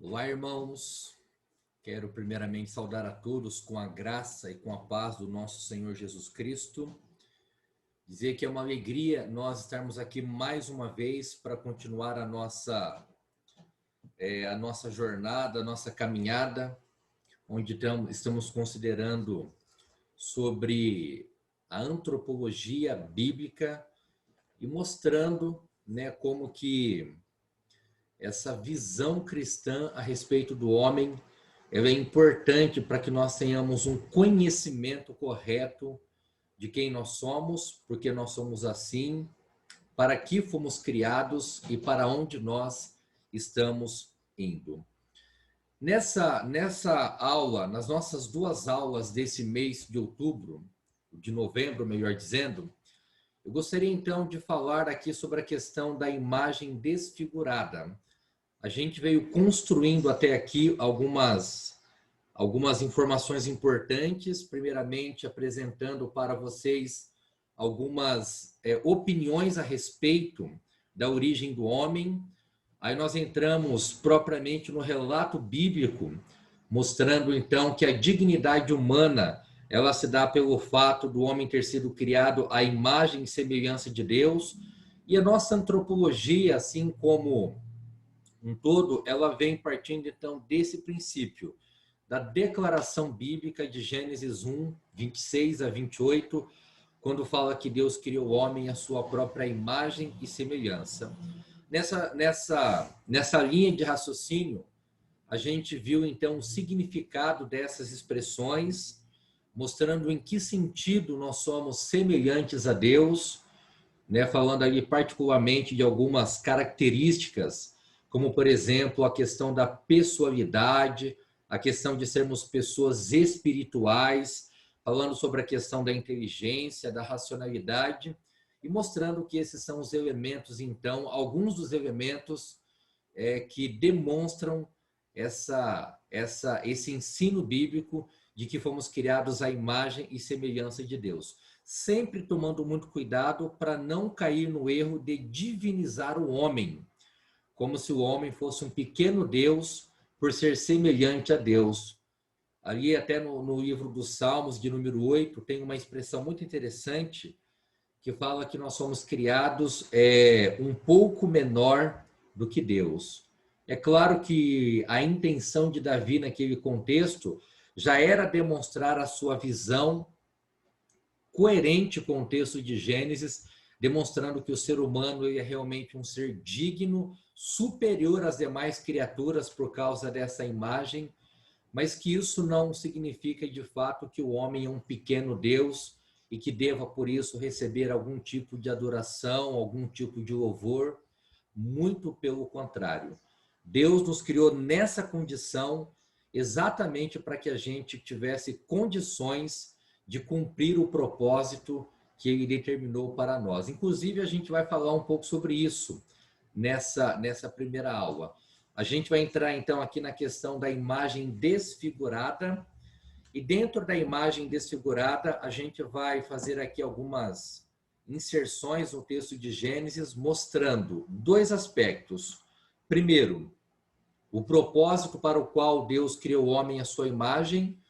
Olá, irmãos. Quero primeiramente saudar a todos com a graça e com a paz do nosso Senhor Jesus Cristo. Dizer que é uma alegria nós estarmos aqui mais uma vez para continuar a nossa jornada, a nossa caminhada, onde estamos considerando sobre a antropologia bíblica e mostrando, como que essa visão cristã a respeito do homem ela é importante para que nós tenhamos um conhecimento correto de quem nós somos, porque nós somos assim, para que fomos criados e para onde nós estamos indo. Nessa aula, nas nossas duas aulas desse mês de outubro, de novembro, melhor dizendo, eu gostaria então de falar aqui sobre a questão da imagem desfigurada. A gente veio construindo até aqui algumas informações importantes, primeiramente apresentando para vocês algumas opiniões a respeito da origem do homem. Aí nós entramos propriamente no relato bíblico, mostrando então que a dignidade humana ela se dá pelo fato do homem ter sido criado à imagem e semelhança de Deus, e a nossa antropologia, assim como um todo, ela vem partindo então desse princípio, da declaração bíblica de Gênesis 1, 26 a 28, quando fala que Deus criou o homem à sua própria imagem e semelhança. Nessa linha de raciocínio, a gente viu então o significado dessas expressões, mostrando em que sentido nós somos semelhantes a Deus, falando ali particularmente de algumas características, como, por exemplo, a questão da pessoalidade, a questão de sermos pessoas espirituais, falando sobre a questão da inteligência, da racionalidade, e mostrando que esses são os elementos, então, alguns dos elementos que demonstram esse ensino bíblico de que fomos criados à imagem e semelhança de Deus. Sempre tomando muito cuidado para não cair no erro de divinizar o homem, como se o homem fosse um pequeno Deus por ser semelhante a Deus. Ali até no livro dos Salmos, de número 8, tem uma expressão muito interessante que fala que nós somos criados um pouco menor do que Deus. É claro que a intenção de Davi naquele contexto já era demonstrar a sua visão coerente com o texto de Gênesis, demonstrando que o ser humano é realmente um ser digno, superior às demais criaturas por causa dessa imagem, mas que isso não significa de fato que o homem é um pequeno Deus e que deva por isso receber algum tipo de adoração, algum tipo de louvor. Muito pelo contrário. Deus nos criou nessa condição exatamente para que a gente tivesse condições de cumprir o propósito que ele determinou para nós. Inclusive, a gente vai falar um pouco sobre isso nessa primeira aula. A gente vai entrar, então, aqui na questão da imagem desfigurada. E dentro da imagem desfigurada, a gente vai fazer aqui algumas inserções no texto de Gênesis, mostrando dois aspectos. Primeiro, o propósito para o qual Deus criou o homem à sua imagem,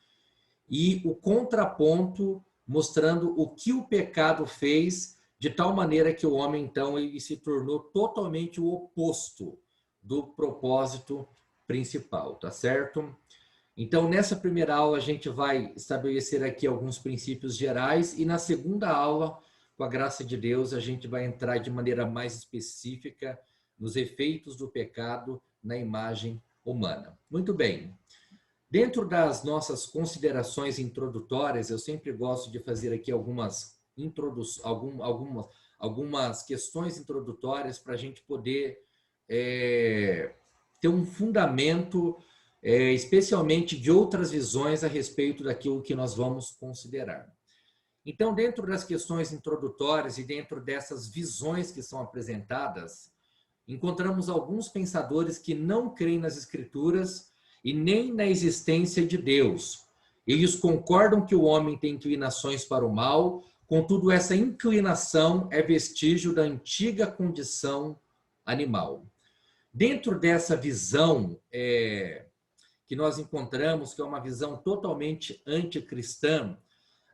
e o contraponto mostrando o que o pecado fez, de tal maneira que o homem, então, ele se tornou totalmente o oposto do propósito principal, tá certo? Então, nessa primeira aula, a gente vai estabelecer aqui alguns princípios gerais, e na segunda aula, com a graça de Deus, a gente vai entrar de maneira mais específica nos efeitos do pecado na imagem humana. Muito bem. Dentro das nossas considerações introdutórias, eu sempre gosto de fazer aqui algumas questões introdutórias para a gente poder ter um fundamento, especialmente de outras visões a respeito daquilo que nós vamos considerar. Então, dentro das questões introdutórias e dentro dessas visões que são apresentadas, encontramos alguns pensadores que não creem nas Escrituras e nem na existência de Deus. Eles concordam que o homem tem inclinações para o mal, contudo, essa inclinação é vestígio da antiga condição animal. Dentro dessa visão que nós encontramos, que é uma visão totalmente anticristã,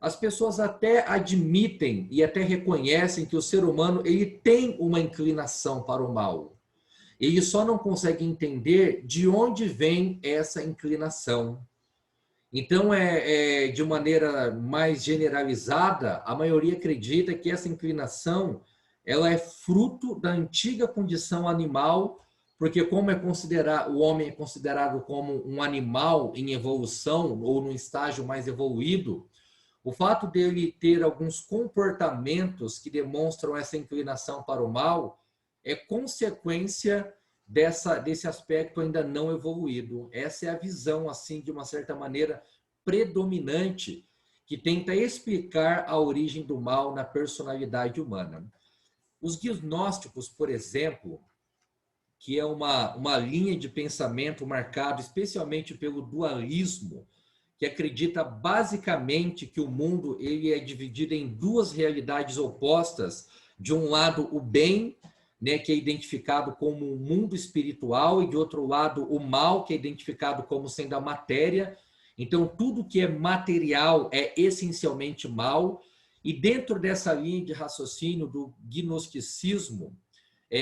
as pessoas até admitem e até reconhecem que o ser humano ele tem uma inclinação para o mal. Ele só não consegue entender de onde vem essa inclinação. Então, de maneira mais generalizada, a maioria acredita que essa inclinação ela é fruto da antiga condição animal, porque como o homem é considerado como um animal em evolução ou num estágio mais evoluído, o fato dele ter alguns comportamentos que demonstram essa inclinação para o mal é consequência desse aspecto ainda não evoluído. Essa é a visão, assim, de uma certa maneira, predominante, que tenta explicar a origem do mal na personalidade humana. Os gnósticos, por exemplo, que é uma linha de pensamento marcada especialmente pelo dualismo, que acredita basicamente que o mundo ele é dividido em duas realidades opostas. De um lado, o bem, né, que é identificado como o mundo espiritual, e de outro lado, o mal, que é identificado como sendo a matéria. Então, tudo que é material é essencialmente mal. E dentro dessa linha de raciocínio do gnosticismo,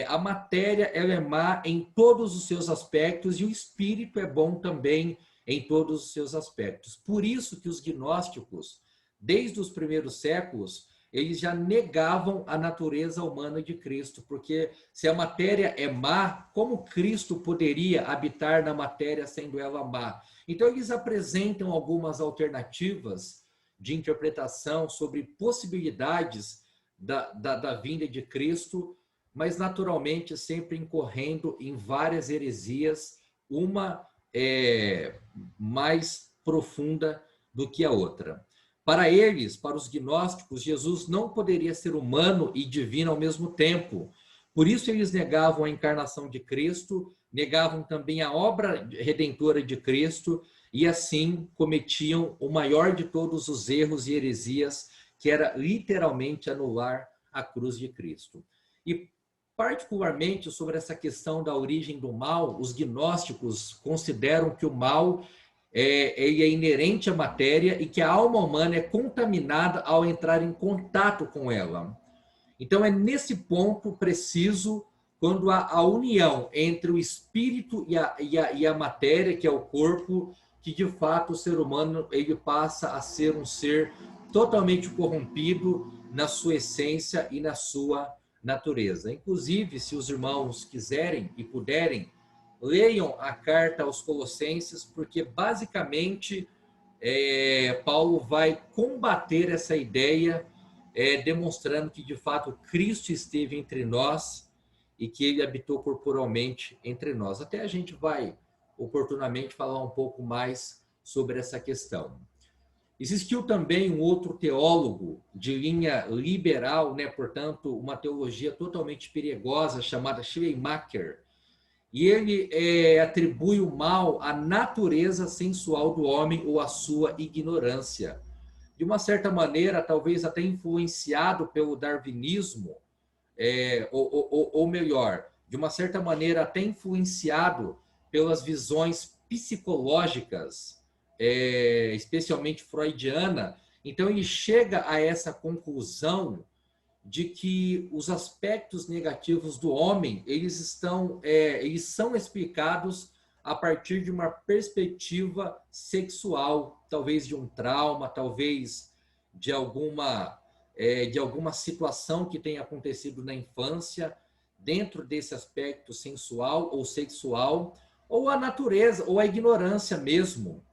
a matéria ela é má em todos os seus aspectos e o espírito é bom também em todos os seus aspectos. Por isso que os gnósticos, desde os primeiros séculos, eles já negavam a natureza humana de Cristo, porque se a matéria é má, como Cristo poderia habitar na matéria sendo ela má? Então eles apresentam algumas alternativas de interpretação sobre possibilidades da vinda de Cristo, mas naturalmente sempre incorrendo em várias heresias, uma mais profunda do que a outra. Para eles, para os gnósticos, Jesus não poderia ser humano e divino ao mesmo tempo. Por isso eles negavam a encarnação de Cristo, negavam também a obra redentora de Cristo e assim cometiam o maior de todos os erros e heresias, que era literalmente anular a cruz de Cristo. E particularmente sobre essa questão da origem do mal, os gnósticos consideram que o mal ele é inerente à matéria e que a alma humana é contaminada ao entrar em contato com ela. Então é nesse ponto preciso, quando há a união entre o espírito e a matéria, que é o corpo, que de fato o ser humano ele passa a ser um ser totalmente corrompido na sua essência e na sua natureza. Inclusive, se os irmãos quiserem e puderem, leiam a carta aos Colossenses, porque basicamente Paulo vai combater essa ideia, demonstrando que de fato Cristo esteve entre nós e que ele habitou corporalmente entre nós. Até a gente vai oportunamente falar um pouco mais sobre essa questão. Existiu também um outro teólogo de linha liberal, né, portanto, uma teologia totalmente perigosa, chamada Schleiermacher, e ele atribui o mal à natureza sensual do homem ou à sua ignorância. De uma certa maneira, talvez até influenciado pelo darwinismo, ou melhor, de uma certa maneira até influenciado pelas visões psicológicas, especialmente freudiana. Então ele chega a essa conclusão de que os aspectos negativos do homem eles são explicados a partir de uma perspectiva sexual, talvez de um trauma, talvez de alguma situação que tenha acontecido na infância, dentro desse aspecto sensual ou sexual, ou a natureza, ou a ignorância mesmo.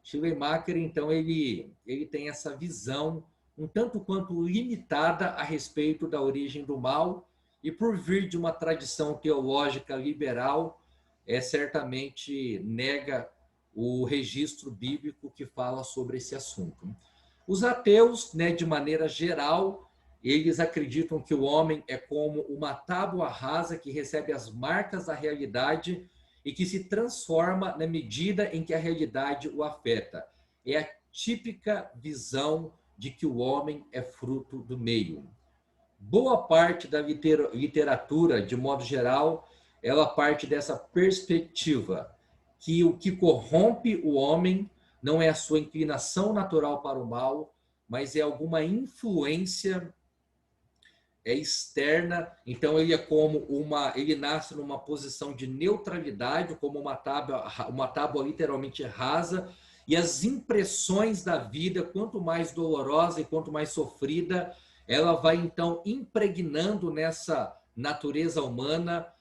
Schleiermacher, então, ele tem essa visão um tanto quanto limitada a respeito da origem do mal, e por vir de uma tradição teológica liberal, certamente nega o registro bíblico que fala sobre esse assunto. Os ateus, né, de maneira geral, eles acreditam que o homem é como uma tábua rasa que recebe as marcas da realidade e que se transforma na medida em que a realidade o afeta. É a típica visão de que o homem é fruto do meio. Boa parte da literatura, de modo geral, ela parte dessa perspectiva que o que corrompe o homem não é a sua inclinação natural para o mal, mas é alguma influência externa. Então ele nasce numa posição de neutralidade, como uma tábua literalmente rasa, e as impressões da vida, quanto mais dolorosa e quanto mais sofrida, ela vai então impregnando nessa natureza humana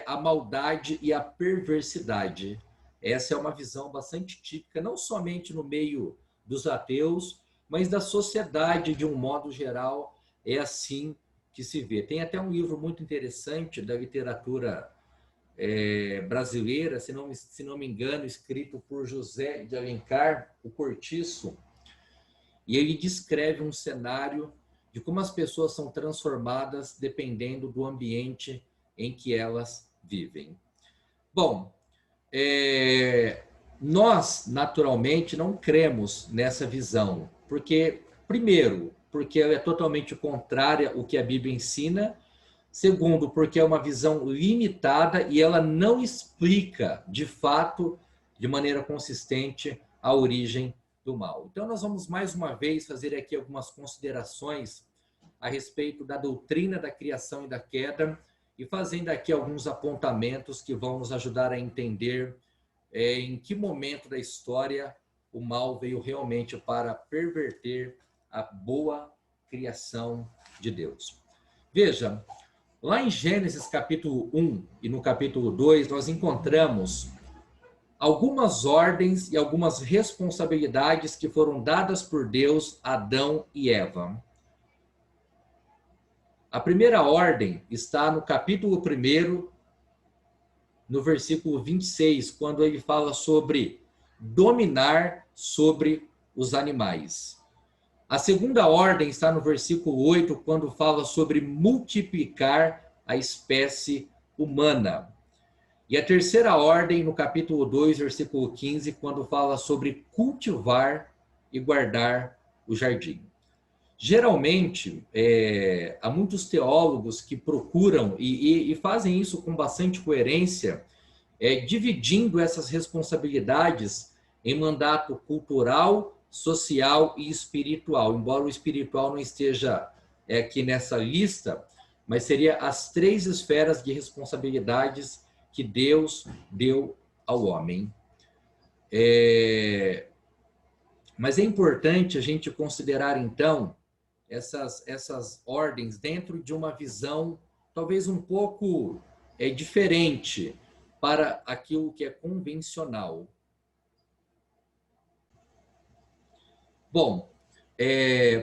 a maldade e a perversidade. Essa é uma visão bastante típica, não somente no meio dos ateus, mas da sociedade de um modo geral. É assim que se vê. Tem até um livro muito interessante da literatura brasileira, se não me engano, escrito por José de Alencar, o Cortiço, e ele descreve um cenário de como as pessoas são transformadas dependendo do ambiente em que elas vivem. Bom, nós, naturalmente, não cremos nessa visão, porque, primeiro, porque ela é totalmente contrária ao que a Bíblia ensina. Segundo, porque é uma visão limitada e ela não explica, de fato, de maneira consistente, a origem do mal. Então, nós vamos mais uma vez fazer aqui algumas considerações a respeito da doutrina da criação e da queda e fazendo aqui alguns apontamentos que vão nos ajudar a entender em que momento da história o mal veio realmente para perverter a boa criação de Deus. Veja, lá em Gênesis capítulo 1 e no capítulo 2, nós encontramos algumas ordens e algumas responsabilidades que foram dadas por Deus a Adão e Eva. A primeira ordem está no capítulo 1, no versículo 26, quando ele fala sobre dominar sobre os animais. A segunda ordem está no versículo 8, quando fala sobre multiplicar a espécie humana. E a terceira ordem, no capítulo 2, versículo 15, quando fala sobre cultivar e guardar o jardim. Geralmente, há muitos teólogos que procuram e fazem isso com bastante coerência, dividindo essas responsabilidades em mandato cultural, social e espiritual. Embora o espiritual não esteja aqui nessa lista, mas seria as 3 esferas de responsabilidades que Deus deu ao homem. Mas é importante a gente considerar, então, essas ordens dentro de uma visão talvez um pouco diferente para aquilo que é convencional. Bom,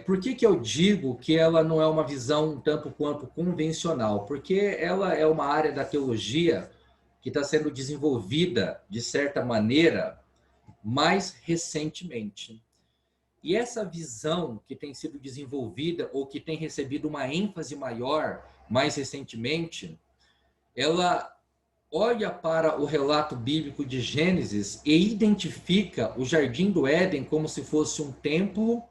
por que eu digo que ela não é uma visão tanto quanto convencional? Porque ela é uma área da teologia que está sendo desenvolvida, de certa maneira, mais recentemente. E essa visão que tem sido desenvolvida ou que tem recebido uma ênfase maior mais recentemente, ela olha para o relato bíblico de Gênesis e identifica o Jardim do Éden como se fosse um templo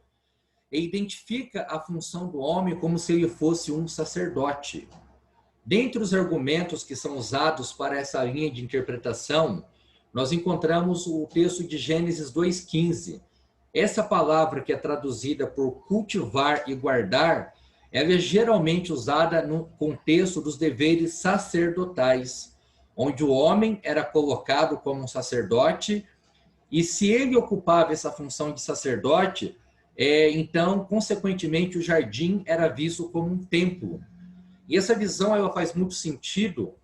e identifica a função do homem como se ele fosse um sacerdote. Dentre os argumentos que são usados para essa linha de interpretação, nós encontramos o texto de Gênesis 2,15. Essa palavra que é traduzida por cultivar e guardar, ela é geralmente usada no contexto dos deveres sacerdotais, onde o homem era colocado como um sacerdote, e se ele ocupava essa função de sacerdote, então, consequentemente, o jardim era visto como um templo. E essa visão ela faz muito sentido,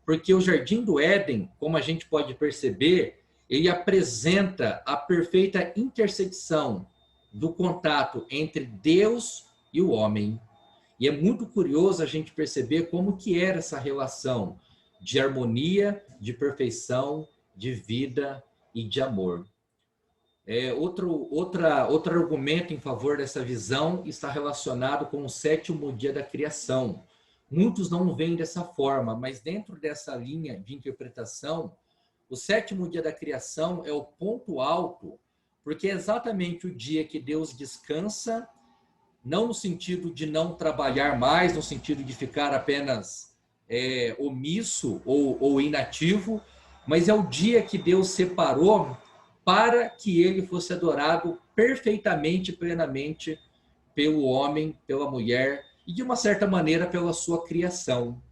porque o Jardim do Éden, como a gente pode perceber, ele apresenta a perfeita intersecção do contato entre Deus e o homem. E é muito curioso a gente perceber como que era essa relação de harmonia, de perfeição, de vida e de amor. Outro argumento em favor dessa visão está relacionado com o 7º dia da criação. Muitos não veem dessa forma, mas dentro dessa linha de interpretação, o 7º dia da criação é o ponto alto, porque é exatamente o dia que Deus descansa, não no sentido de não trabalhar mais, no sentido de ficar apenas omisso ou inativo, mas é o dia que Deus separou para que ele fosse adorado perfeitamente, plenamente pelo homem, pela mulher e, de uma certa maneira, pela sua criação.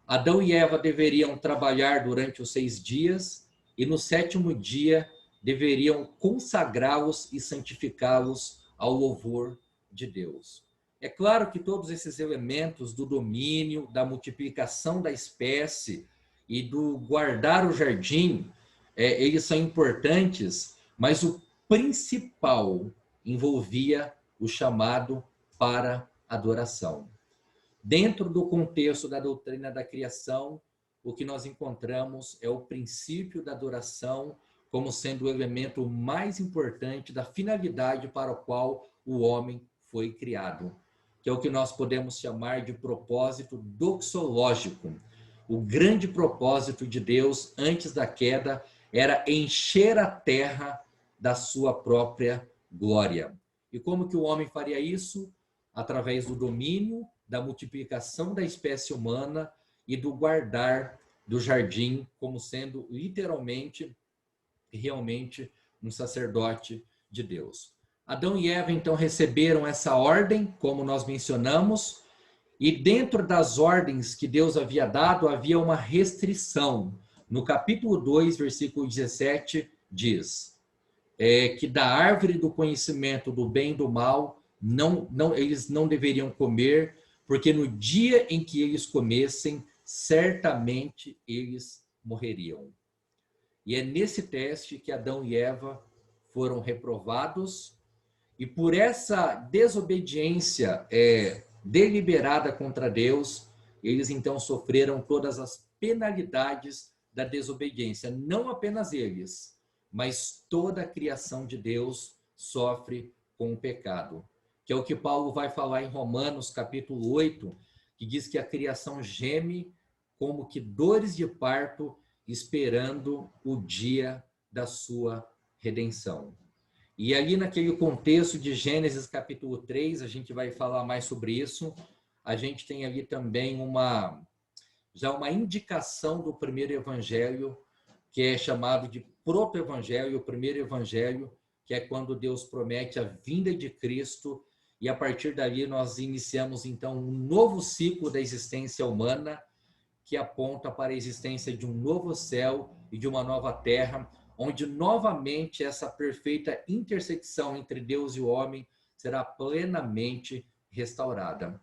Adão e Eva deveriam trabalhar durante os 6 dias e no 7º dia deveriam consagrá-los e santificá-los ao louvor de Deus. É claro que todos esses elementos do domínio, da multiplicação da espécie e do guardar o jardim, eles são importantes, mas o principal envolvia o chamado para adoração. Dentro do contexto da doutrina da criação, o que nós encontramos é o princípio da adoração como sendo o elemento mais importante da finalidade para o qual o homem foi criado, que é o que nós podemos chamar de propósito doxológico. O grande propósito de Deus antes da queda era encher a terra da sua própria glória. E como que o homem faria isso? Através do domínio, da multiplicação da espécie humana e do guardar do jardim como sendo literalmente, realmente um sacerdote de Deus. Adão e Eva então receberam essa ordem, como nós mencionamos, e dentro das ordens que Deus havia dado, havia uma restrição. No capítulo 2, versículo 17, diz que da árvore do conhecimento do bem e do mal, eles não deveriam comer, porque no dia em que eles comessem, certamente eles morreriam. E é nesse teste que Adão e Eva foram reprovados, e por essa desobediência deliberada contra Deus, eles então sofreram todas as penalidades da desobediência. Não apenas eles, mas toda a criação de Deus sofre com o pecado. Que é o que Paulo vai falar em Romanos, capítulo 8, que diz que a criação geme como que dores de parto, esperando o dia da sua redenção. E ali naquele contexto de Gênesis capítulo 3, a gente vai falar mais sobre isso, a gente tem ali também já uma indicação do primeiro evangelho, que é chamado de proto-evangelho, o primeiro evangelho, que é quando Deus promete a vinda de Cristo, e a partir dali nós iniciamos então um novo ciclo da existência humana, que aponta para a existência de um novo céu e de uma nova terra, onde novamente essa perfeita intersecção entre Deus e o homem será plenamente restaurada.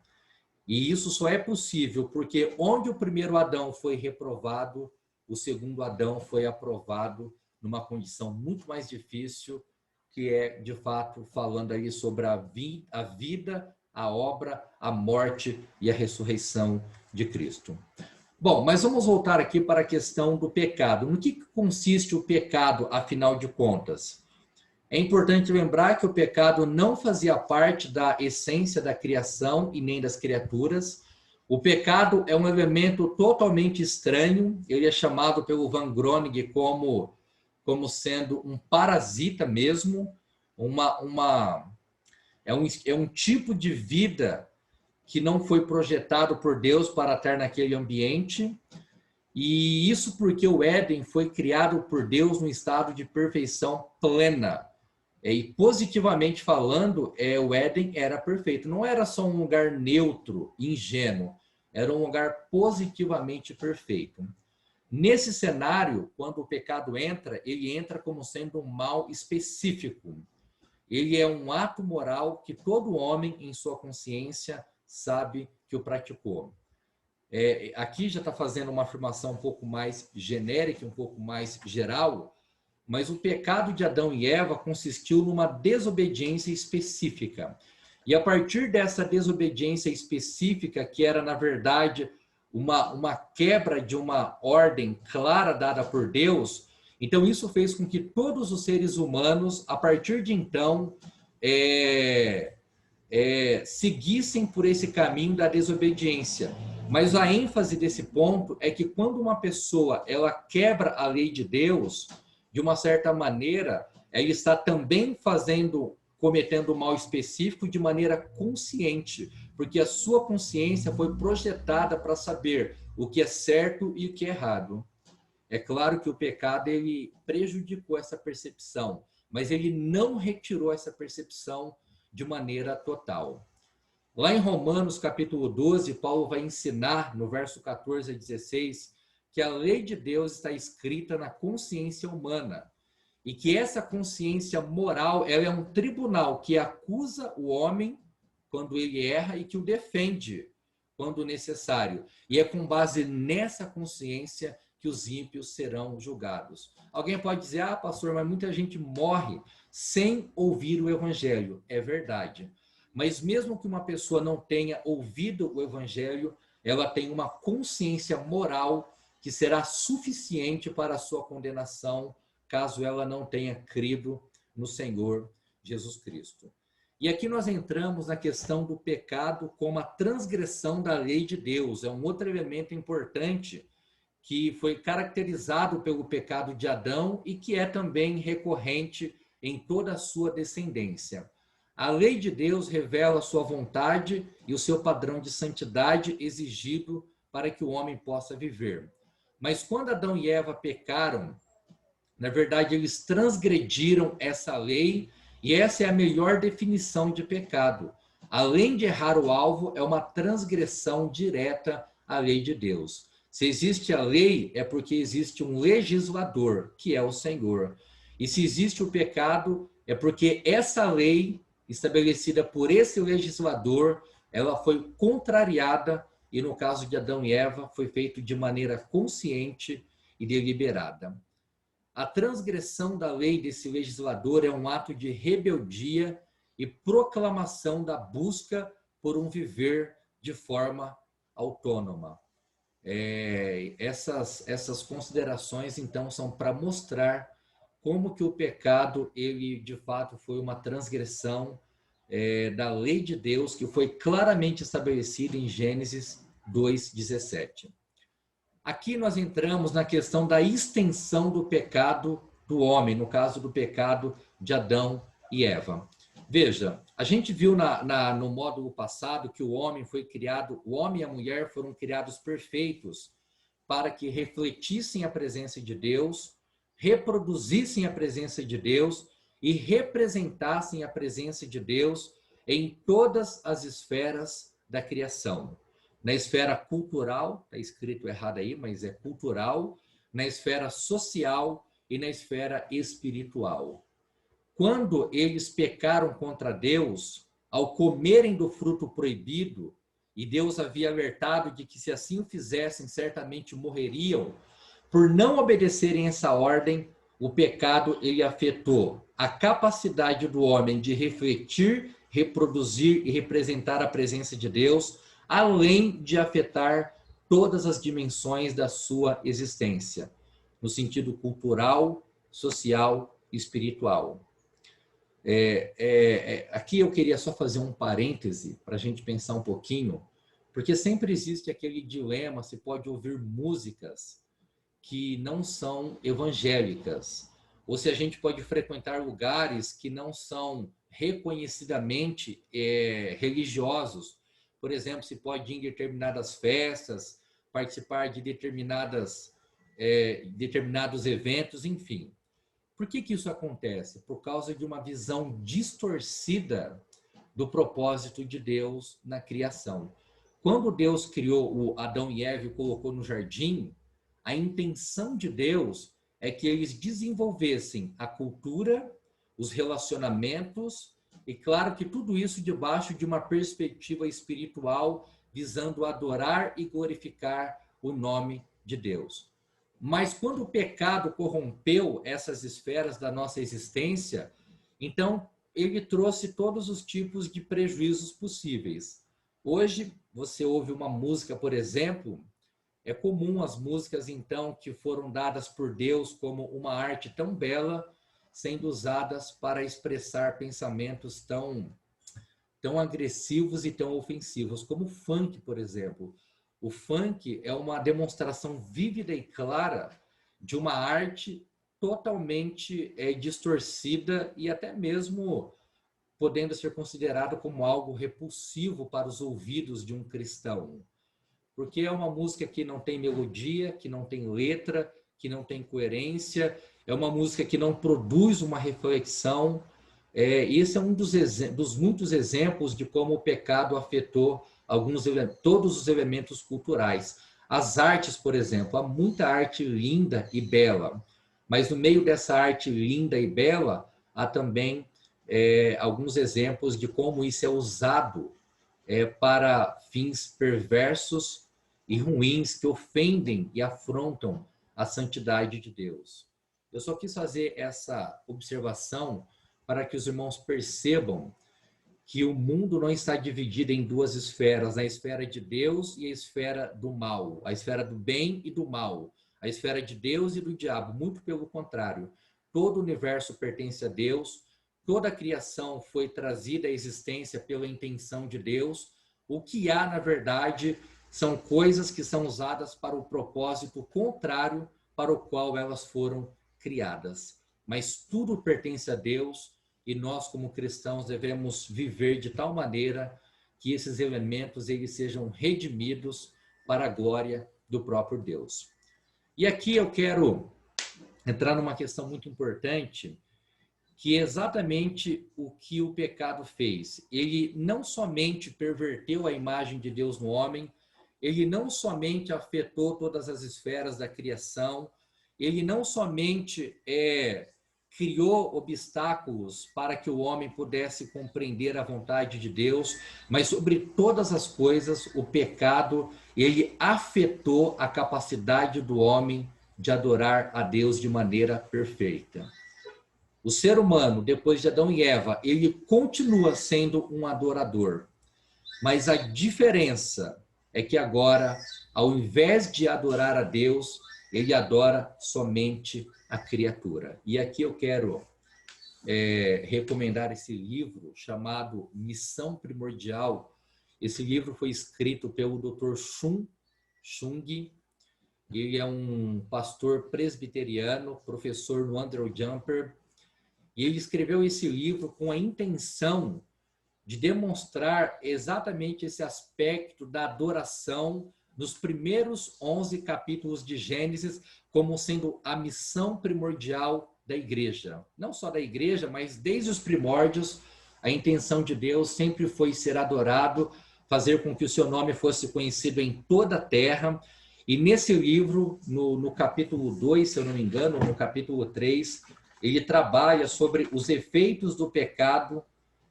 E isso só é possível porque onde o primeiro Adão foi reprovado, o segundo Adão foi aprovado numa condição muito mais difícil, que é, de fato, falando aí sobre a vida, a obra, a morte e a ressurreição de Cristo. Bom, mas vamos voltar aqui para a questão do pecado. No que consiste o pecado, afinal de contas? É importante lembrar que o pecado não fazia parte da essência da criação e nem das criaturas. O pecado é um elemento totalmente estranho. Ele é chamado pelo Van Groningen como sendo um parasita mesmo, é um tipo de vida que não foi projetado por Deus para estar naquele ambiente, e isso porque o Éden foi criado por Deus num estado de perfeição plena. E positivamente falando, o Éden era perfeito. Não era só um lugar neutro, ingênuo, era um lugar positivamente perfeito. Nesse cenário, quando o pecado entra, ele entra como sendo um mal específico. Ele é um ato moral que todo homem, em sua consciência, sabe que o praticou. Aqui já está fazendo uma afirmação um pouco mais genérica, um pouco mais geral, mas o pecado de Adão e Eva consistiu numa desobediência específica. E a partir dessa desobediência específica, que era, na verdade, uma quebra de uma ordem clara dada por Deus, então isso fez com que todos os seres humanos, a partir de então, seguissem por esse caminho da desobediência. Mas a ênfase desse ponto é que quando uma pessoa ela quebra a lei de Deus, de uma certa maneira, ela está também cometendo mal específico de maneira consciente, porque a sua consciência foi projetada para saber o que é certo e o que é errado. É claro que o pecado ele prejudicou essa percepção, mas ele não retirou essa percepção de maneira total. Lá em Romanos capítulo 12, Paulo vai ensinar no verso 14 a 16 que a lei de Deus está escrita na consciência humana e que essa consciência moral ela é um tribunal que acusa o homem quando ele erra e que o defende quando necessário. E é com base nessa consciência que os ímpios serão julgados. Alguém pode dizer, ah, pastor, mas muita gente morre sem ouvir o evangelho. É verdade. Mas mesmo que uma pessoa não tenha ouvido o evangelho, ela tem uma consciência moral que será suficiente para a sua condenação, caso ela não tenha crido no Senhor Jesus Cristo. E aqui nós entramos na questão do pecado como a transgressão da lei de Deus. É um outro elemento importante que foi caracterizado pelo pecado de Adão e que é também recorrente em toda a sua descendência. A lei de Deus revela a sua vontade e o seu padrão de santidade exigido para que o homem possa viver. Mas quando Adão e Eva pecaram, na verdade eles transgrediram essa lei e essa é a melhor definição de pecado. Além de errar o alvo, é uma transgressão direta à lei de Deus. Se existe a lei, é porque existe um legislador, que é o Senhor. E se existe o pecado, é porque essa lei, estabelecida por esse legislador, ela foi contrariada e, no caso de Adão e Eva, foi feito de maneira consciente e deliberada. A transgressão da lei desse legislador é um ato de rebeldia e proclamação da busca por um viver de forma autônoma. Essas considerações, então, são para mostrar como que o pecado, ele de fato foi uma transgressão da lei de Deus, que foi claramente estabelecida em Gênesis 2:17. Aqui nós entramos na questão da extensão do pecado do homem, no caso do pecado de Adão e Eva. Veja, a gente viu no módulo passado que o homem foi criado, o homem e a mulher foram criados perfeitos para que refletissem a presença de Deus, reproduzissem a presença de Deus e representassem a presença de Deus em todas as esferas da criação. Na esfera cultural, está escrito errado aí, mas é cultural, na esfera social e na esfera espiritual. Quando eles pecaram contra Deus, ao comerem do fruto proibido, e Deus havia alertado de que se assim o fizessem, certamente morreriam, por não obedecerem essa ordem, o pecado ele afetou a capacidade do homem de refletir, reproduzir e representar a presença de Deus, além de afetar todas as dimensões da sua existência, no sentido cultural, social e espiritual. Aqui eu queria só fazer um parêntese para a gente pensar um pouquinho, porque sempre existe aquele dilema, se pode ouvir músicas que não são evangélicas, ou se a gente pode frequentar lugares que não são reconhecidamente religiosos. Por exemplo, se pode ir em determinadas festas, participar de determinados eventos, enfim. Por que isso acontece? Por causa de uma visão distorcida do propósito de Deus na criação. Quando Deus criou o Adão e Eva e colocou no jardim, a intenção de Deus é que eles desenvolvessem a cultura, os relacionamentos, e claro que tudo isso debaixo de uma perspectiva espiritual, visando adorar e glorificar o nome de Deus. Mas quando o pecado corrompeu essas esferas da nossa existência, então ele trouxe todos os tipos de prejuízos possíveis. Hoje, você ouve uma música, por exemplo, é comum as músicas, então, que foram dadas por Deus como uma arte tão bela, sendo usadas para expressar pensamentos tão agressivos e tão ofensivos, como o funk, por exemplo. O funk é uma demonstração vívida e clara de uma arte totalmente distorcida e até mesmo podendo ser considerado como algo repulsivo para os ouvidos de um cristão. porque é uma música que não tem melodia, que não tem letra, que não tem coerência, é uma música que não produz uma reflexão. Esse é um dos muitos exemplos de como o pecado afetou todos os elementos culturais. As artes, por exemplo, há muita arte linda e bela, mas no meio dessa arte linda e bela, há também alguns exemplos de como isso é usado para fins perversos e ruins que ofendem e afrontam a santidade de Deus. Eu só quis fazer essa observação para que os irmãos percebam que o mundo não está dividido em duas esferas, a esfera de Deus e a esfera do mal, a esfera do bem e do mal, a esfera de Deus e do diabo, muito pelo contrário. Todo o universo pertence a Deus, toda a criação foi trazida à existência pela intenção de Deus. O que há, na verdade, são coisas que são usadas para o propósito contrário para o qual elas foram criadas. Mas tudo pertence a Deus e nós, como cristãos, devemos viver de tal maneira que esses elementos eles sejam redimidos para a glória do próprio Deus. E aqui eu quero entrar numa questão muito importante, que é exatamente o que o pecado fez. Ele não somente perverteu a imagem de Deus no homem, ele não somente afetou todas as esferas da criação, ele não somente criou obstáculos para que o homem pudesse compreender a vontade de Deus, mas sobre todas as coisas, o pecado, ele afetou a capacidade do homem de adorar a Deus de maneira perfeita. O ser humano, depois de Adão e Eva, ele continua sendo um adorador. Mas a diferença é que agora, ao invés de adorar a Deus, ele adora somente a criatura. E aqui eu quero recomendar esse livro chamado Missão Primordial. Esse livro foi escrito pelo Dr. Chung. Ele é um pastor presbiteriano, professor no Andrew Jumper, e ele escreveu esse livro com a intenção de demonstrar exatamente esse aspecto da adoração nos primeiros 11 capítulos de Gênesis, como sendo a missão primordial da igreja. Não só da igreja, mas desde os primórdios, a intenção de Deus sempre foi ser adorado, fazer com que o seu nome fosse conhecido em toda a terra. E nesse livro, no capítulo 2, se eu não me engano, no capítulo 3, ele trabalha sobre os efeitos do pecado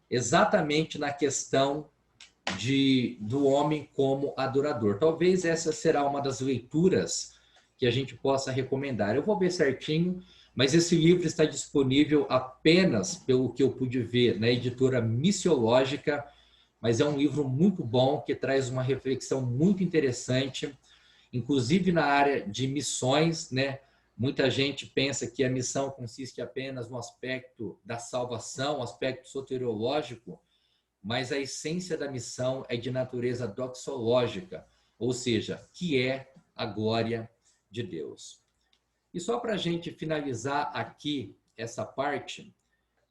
exatamente na questão do homem como adorador. Talvez essa será uma das leituras que a gente possa recomendar. Eu vou ver certinho, mas esse livro está disponível apenas, pelo que eu pude ver, na editora Missiológica, mas é um livro muito bom, que traz uma reflexão muito interessante, inclusive na área de missões, né? Muita gente pensa que a missão consiste apenas no aspecto da salvação, aspecto soteriológico, mas a essência da missão é de natureza doxológica, ou seja, que é a glória de Deus. E só para a gente finalizar aqui essa parte,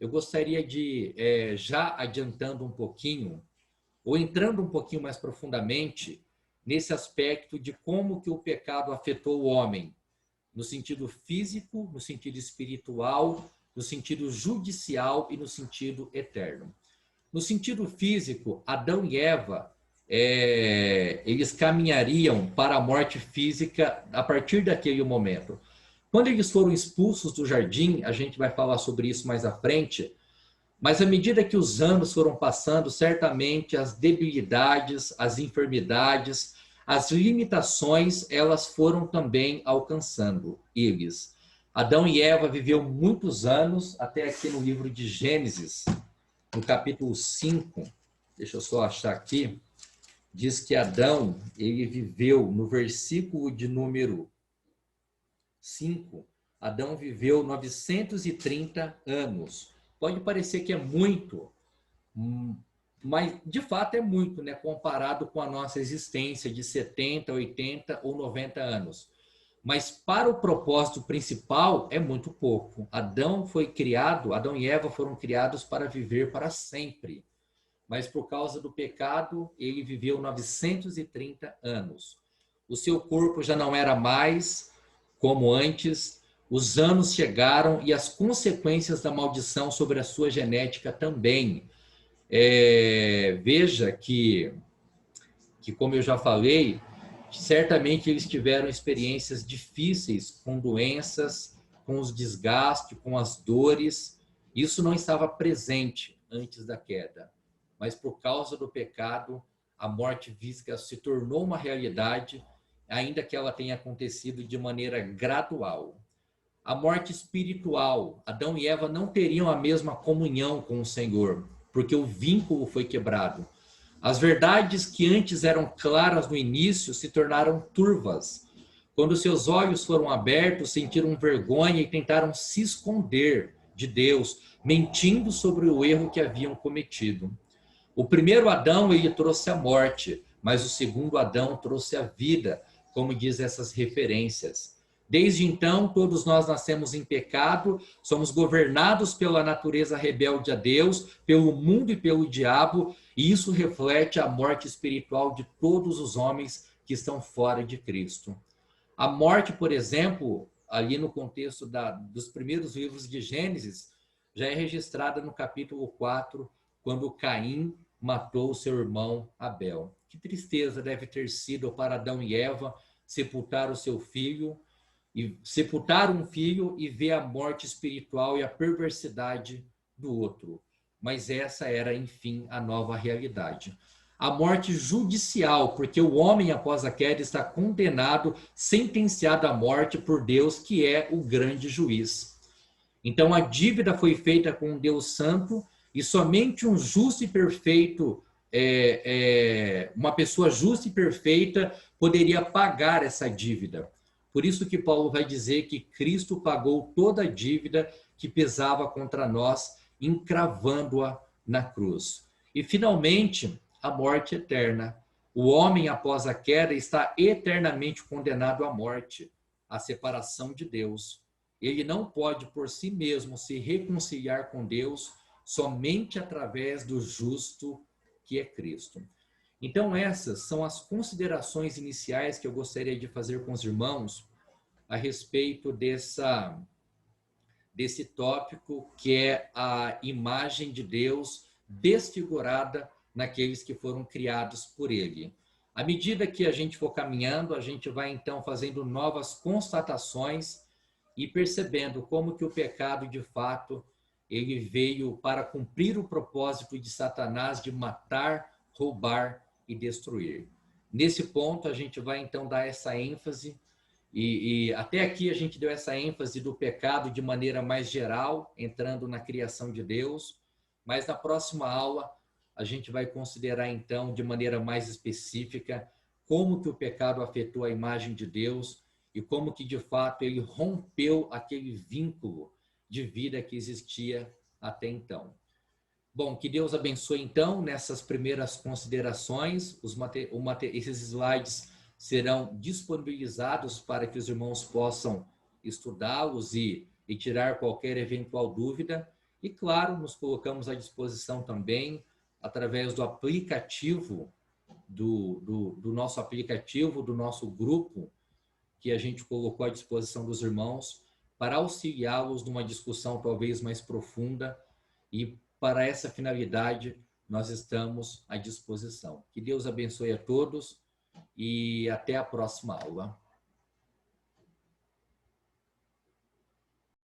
eu gostaria de, já adiantando um pouquinho, ou entrando um pouquinho mais profundamente, nesse aspecto de como que o pecado afetou o homem, no sentido físico, no sentido espiritual, no sentido judicial e no sentido eterno. No sentido físico, Adão e Eva, eles caminhariam para a morte física a partir daquele momento. Quando eles foram expulsos do jardim, a gente vai falar sobre isso mais à frente, mas à medida que os anos foram passando, certamente as debilidades, as enfermidades, as limitações, elas foram também alcançando eles. Adão e Eva viveu muitos anos, até aqui no livro de Gênesis, no capítulo 5, deixa eu só achar aqui, diz que Adão, ele viveu, no versículo de número 5, Adão viveu 930 anos. Pode parecer que é muito, mas de fato é muito, né, comparado com a nossa existência de 70, 80 ou 90 anos. Mas para o propósito principal é muito pouco. Adão e Eva foram criados para viver para sempre. Mas por causa do pecado, ele viveu 930 anos. o seu corpo já não era mais como antes, os anos chegaram e as consequências da maldição sobre a sua genética também. Veja que, como eu já falei, certamente eles tiveram experiências difíceis com doenças, com os desgastes, com as dores. Isso não estava presente antes da queda, mas por causa do pecado, a morte física se tornou uma realidade, ainda que ela tenha acontecido de maneira gradual. A morte espiritual, Adão e Eva não teriam a mesma comunhão com o Senhor, porque o vínculo foi quebrado. As verdades que antes eram claras no início se tornaram turvas. Quando seus olhos foram abertos, sentiram vergonha e tentaram se esconder de Deus, mentindo sobre o erro que haviam cometido. O primeiro Adão, ele trouxe a morte, mas o segundo Adão trouxe a vida, como diz essas referências. Desde então, todos nós nascemos em pecado, somos governados pela natureza rebelde a Deus, pelo mundo e pelo diabo, e isso reflete a morte espiritual de todos os homens que estão fora de Cristo. A morte, por exemplo, ali no contexto dos primeiros livros de Gênesis, já é registrada no capítulo 4, quando Caim matou seu irmão Abel. Que tristeza deve ter sido para Adão e Eva sepultar o seu filho, e sepultar um filho e ver a morte espiritual e a perversidade do outro. Mas essa era, enfim, a nova realidade. A morte judicial, porque o homem, após a queda, está condenado, sentenciado à morte por Deus, que é o grande juiz. Então, a dívida foi feita com um Deus santo, e somente um justo e perfeito, uma pessoa justa e perfeita, poderia pagar essa dívida. Por isso que Paulo vai dizer que Cristo pagou toda a dívida que pesava contra nós, encravando-a na cruz. E, finalmente, a morte eterna. O homem, após a queda, está eternamente condenado à morte, à separação de Deus. Ele não pode, por si mesmo, se reconciliar com Deus somente através do justo que é Cristo. Então, essas são as considerações iniciais que eu gostaria de fazer com os irmãos a respeito desse tópico, que é a imagem de Deus desfigurada naqueles que foram criados por Ele. À medida que a gente for caminhando, a gente vai, então, fazendo novas constatações e percebendo como que o pecado, de fato, ele veio para cumprir o propósito de Satanás de matar, roubar e destruir. Nesse ponto, a gente vai, então, dar essa ênfase, e até aqui a gente deu essa ênfase do pecado de maneira mais geral, entrando na criação de Deus, mas na próxima aula a gente vai considerar, então, de maneira mais específica, como que o pecado afetou a imagem de Deus e como que, de fato, ele rompeu aquele vínculo de vida que existia até então. Bom, que Deus abençoe, então, nessas primeiras considerações. Esses slides serão disponibilizados para que os irmãos possam estudá-los e tirar qualquer eventual dúvida. E, claro, nos colocamos à disposição também, através do aplicativo, do nosso aplicativo, do nosso grupo, que a gente colocou à disposição dos irmãos, para auxiliá-los numa discussão talvez mais profunda, e para essa finalidade nós estamos à disposição. Que Deus abençoe a todos e até a próxima aula.